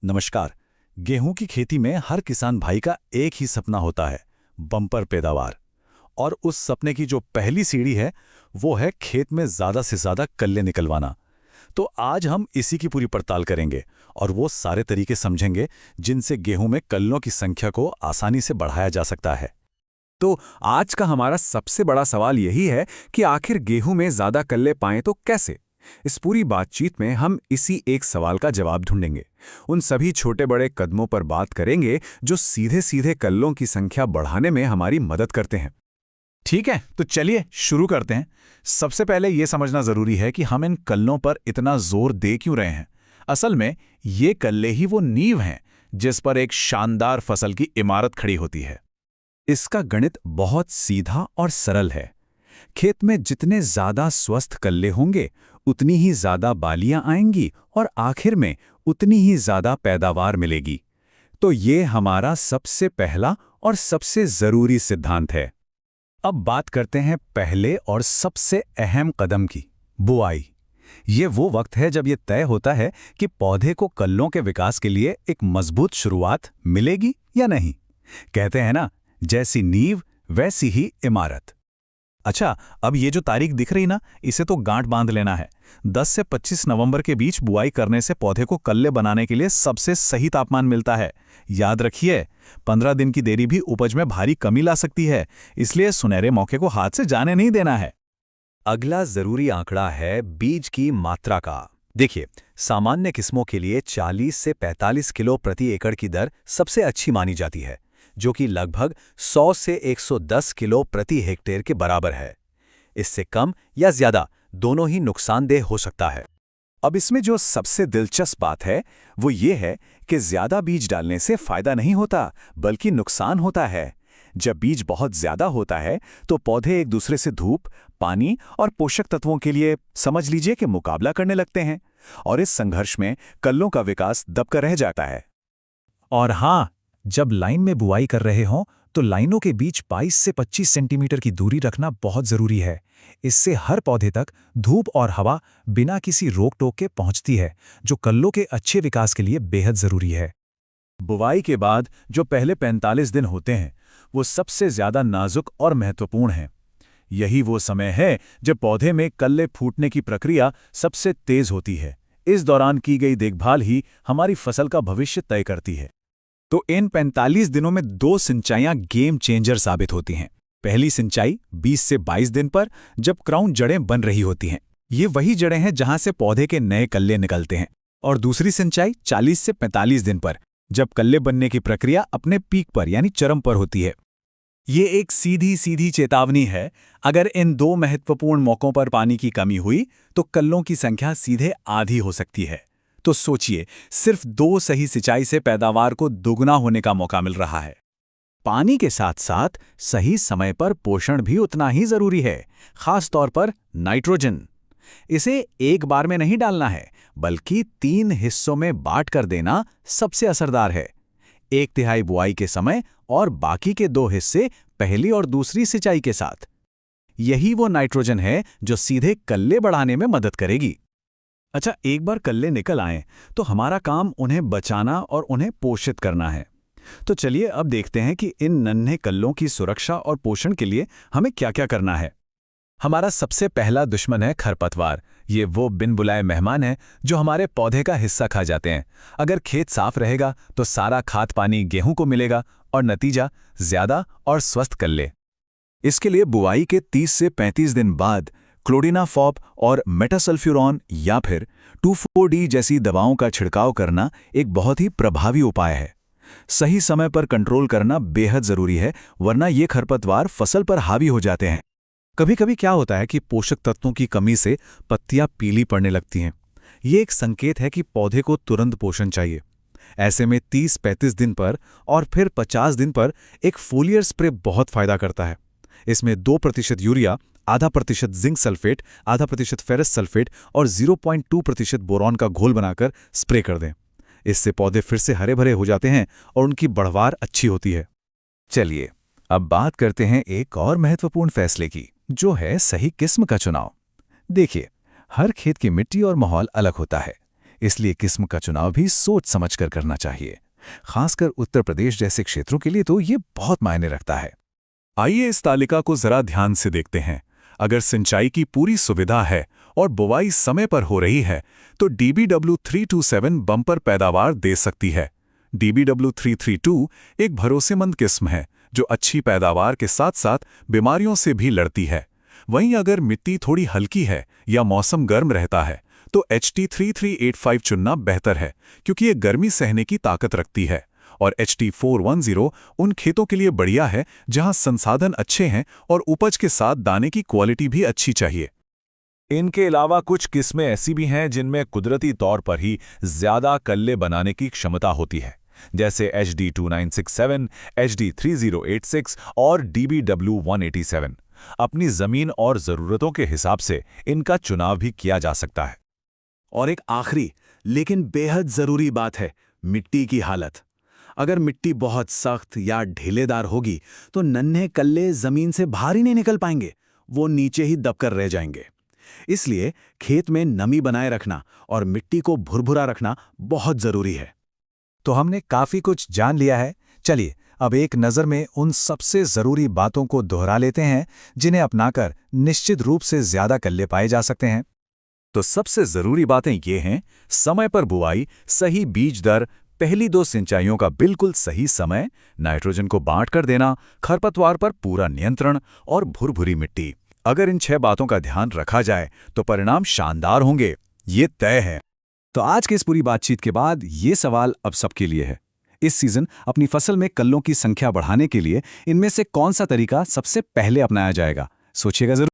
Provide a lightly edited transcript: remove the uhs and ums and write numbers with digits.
नमस्कार। गेहूं की खेती में हर किसान भाई का एक ही सपना होता है, बम्पर पैदावार। और उस सपने की जो पहली सीढ़ी है वो है खेत में ज्यादा से ज्यादा कल्ले निकलवाना। तो आज हम इसी की पूरी पड़ताल करेंगे और वो सारे तरीके समझेंगे जिनसे गेहूं में कल्लों की संख्या को आसानी से बढ़ाया जा सकता है। तो आज का हमारा सबसे बड़ा सवाल यही है कि आखिर गेहूं में ज्यादा कल्ले पाएं तो कैसे। इस पूरी बातचीत में हम इसी एक सवाल का जवाब ढूंढेंगे। उन सभी छोटे बड़े कदमों पर बात करेंगे जो सीधे सीधे कल्लों की संख्या बढ़ाने में हमारी मदद करते हैं। ठीक है, तो चलिए शुरू करते हैं। सबसे पहले यह समझना जरूरी है कि हम इन कल्लों पर इतना जोर दे क्यों रहे हैं। असल में ये कल्ले ही वो नींव हैं जिस पर एक शानदार फसल की इमारत खड़ी होती है। इसका गणित बहुत सीधा और सरल है। खेत में जितने ज्यादा स्वस्थ कल्ले होंगे उतनी ही ज्यादा बालियां आएंगी और आखिर में उतनी ही ज्यादा पैदावार मिलेगी। तो ये हमारा सबसे पहला और सबसे जरूरी सिद्धांत है। अब बात करते हैं पहले और सबसे अहम कदम की, बुआई। ये वो वक्त है जब ये तय होता है कि पौधे को कल्लों के विकास के लिए एक मजबूत शुरुआत मिलेगी या नहीं। कहते हैं ना, जैसी नींव वैसी ही इमारत। अच्छा, अब ये जो तारीख दिख रही ना, इसे तो गांठ बांध लेना है। 10 से 25 नवंबर के बीच बुआई करने से पौधे को कल्ले बनाने के लिए सबसे सही तापमान मिलता है। याद रखिए, 15 दिन की देरी भी उपज में भारी कमी ला सकती है, इसलिए सुनहरे मौके को हाथ से जाने नहीं देना है। अगला जरूरी आंकड़ा है बीज की मात्रा का। देखिए, सामान्य किस्मों के लिए 40 से 45 किलो प्रति एकड़ की दर सबसे अच्छी मानी जाती है, जो कि लगभग 100 से 110 किलो प्रति हेक्टेयर के बराबर है। इससे कम या ज्यादा दोनों ही नुकसानदेह हो सकता है। अब इसमें जो सबसे दिलचस्प बात है वो ये है कि ज्यादा बीज डालने से फायदा नहीं होता, बल्कि नुकसान होता है। जब बीज बहुत ज्यादा होता है तो पौधे एक दूसरे से धूप, पानी और पोषक तत्वों के लिए समझ लीजिए कि मुकाबला करने लगते हैं, और इस संघर्ष में कल्लों का विकास दबकर रह जाता है। और हाँ, जब लाइन में बुआई कर रहे हों तो लाइनों के बीच 22 से 25 सेंटीमीटर की दूरी रखना बहुत जरूरी है। इससे हर पौधे तक धूप और हवा बिना किसी रोक टोक के पहुंचती है, जो कल्लों के अच्छे विकास के लिए बेहद जरूरी है। बुवाई के बाद जो पहले 45 दिन होते हैं वो सबसे ज्यादा नाजुक और महत्वपूर्ण हैं। यही वो समय है जब पौधे में कल्ले फूटने की प्रक्रिया सबसे तेज होती है। इस दौरान की गई देखभाल ही हमारी फसल का भविष्य तय करती है। तो इन 45 दिनों में 2 सिंचाइयां गेम चेंजर साबित होती हैं। पहली सिंचाई 20 से 22 दिन पर, जब क्राउन जड़ें बन रही होती हैं। ये वही जड़ें हैं जहां से पौधे के नए कल्ले निकलते हैं। और दूसरी सिंचाई 40 से 45 दिन पर, जब कल्ले बनने की प्रक्रिया अपने पीक पर यानी चरम पर होती है। ये एक सीधी सीधी चेतावनी है। अगर इन 2 महत्वपूर्ण मौकों पर पानी की कमी हुई तो कल्लों की संख्या सीधे आधी हो सकती है। तो सोचिए, सिर्फ 2 सही सिंचाई से पैदावार को दोगुना होने का मौका मिल रहा है। पानी के साथ साथ सही समय पर पोषण भी उतना ही जरूरी है, खास तौर पर नाइट्रोजन। इसे एक बार में नहीं डालना है, बल्कि 3 हिस्सों में बांट कर देना सबसे असरदार है। 1/3 बुआई के समय और बाकी के 2 हिस्से पहली और दूसरी सिंचाई के साथ। यही वो नाइट्रोजन है जो सीधे कल्ले बढ़ाने में मदद करेगी। अच्छा, एक बार कल्ले निकल आएं तो हमारा काम उन्हें बचाना और उन्हें पोषित करना है। तो चलिए अब देखते हैं कि इन नन्हे कल्लों की सुरक्षा और पोषण के लिए हमें क्या-क्या करना है। हमारा सबसे पहला दुश्मन है खरपतवार। ये वो बिन बुलाए मेहमान हैं जो हमारे पौधे का हिस्सा खा जाते हैं। अगर खेत साफ रहेगा तो सारा खाद पानी गेहूं को मिलेगा और नतीजा ज्यादा और स्वस्थ कल्ले। इसके लिए बुआई के 30 से 35 दिन बाद क्लोडिनाफॉप और मेटासल्फ्यूरॉन या फिर 2,4-D जैसी दवाओं का छिड़काव करना एक बहुत ही प्रभावी उपाय है। सही समय पर कंट्रोल करना बेहद जरूरी है, वरना ये खरपतवार फसल पर हावी हो जाते हैं। कभी कभी क्या होता है कि पोषक तत्वों की कमी से पत्तियां पीली पड़ने लगती हैं। ये एक संकेत है कि पौधे को तुरंत पोषण चाहिए। ऐसे में 30-35 दिन पर और फिर 50 दिन पर एक फोलियर स्प्रे बहुत फायदा करता है। इसमें 2% urea, 0.5% zinc sulphate, 0.5% ferrous sulphate और 0.2% बोरॉन का घोल बनाकर स्प्रे कर दें। इससे पौधे फिर से हरे भरे हो जाते हैं और उनकी बढ़वार अच्छी होती है। चलिए अब बात करते हैं एक और महत्वपूर्ण फैसले की, जो है सही किस्म का चुनाव। देखिए, हर खेत की मिट्टी और माहौल अलग होता है। इसलिए किस्म का चुनाव भी सोच समझकर करना चाहिए। खासकर उत्तर प्रदेश जैसे क्षेत्रों के लिए तो ये बहुत मायने रखता है। आइए इस तालिका को जरा ध्यान से देखते हैं। अगर सिंचाई की पूरी सुविधा है और बुवाई समय पर हो रही है तो DBW327 बम्पर पैदावार दे सकती है। DBW332 एक भरोसेमंद किस्म है जो अच्छी पैदावार के साथ साथ बीमारियों से भी लड़ती है। वहीं अगर मिट्टी थोड़ी हल्की है या मौसम गर्म रहता है तो HT3385 चुनना बेहतर है, क्योंकि ये गर्मी सहने की ताकत रखती है। और HT410 उन खेतों के लिए बढ़िया है जहां संसाधन अच्छे हैं और उपज के साथ दाने की क्वालिटी भी अच्छी चाहिए। इनके अलावा कुछ किस्में ऐसी भी हैं जिनमें कुदरती तौर पर ही ज्यादा कल्ले बनाने की क्षमता होती है, जैसे HD2967, HD3086 और DBW187। अपनी जमीन और जरूरतों के हिसाब से इनका चुनाव भी किया जा सकता है। और एक आखिरी लेकिन बेहद जरूरी बात है मिट्टी की हालत। अगर मिट्टी बहुत सख्त या ढीलेदार होगी तो नन्हे कल्ले जमीन से बाहर ही नहीं निकल पाएंगे, वो नीचे ही दबकर रह जाएंगे। इसलिए खेत में नमी बनाए रखना और मिट्टी को भुरभुरा रखना बहुत जरूरी है। तो हमने काफी कुछ जान लिया है। चलिए अब एक नज़र में उन सबसे जरूरी बातों को दोहरा लेते हैं जिन्हें अपनाकर निश्चित रूप से ज्यादा कल्ले पाए जा सकते हैं। तो सबसे जरूरी बातें ये हैं: समय पर बुआई, सही बीज दर, पहली 2 सिंचाइयों का बिल्कुल सही समय, नाइट्रोजन को बांट कर देना, खरपतवार पर पूरा नियंत्रण और भुरभुरी मिट्टी। अगर इन 6 बातों का ध्यान रखा जाए तो परिणाम शानदार होंगे, ये तय है। तो आज की इस पूरी बातचीत के बाद ये सवाल अब सबके लिए है। इस सीजन अपनी फसल में कल्लों की संख्या बढ़ाने के लिए इनमें से कौन सा तरीका सबसे पहले अपनाया जाएगा? सोचिएगा जरूर।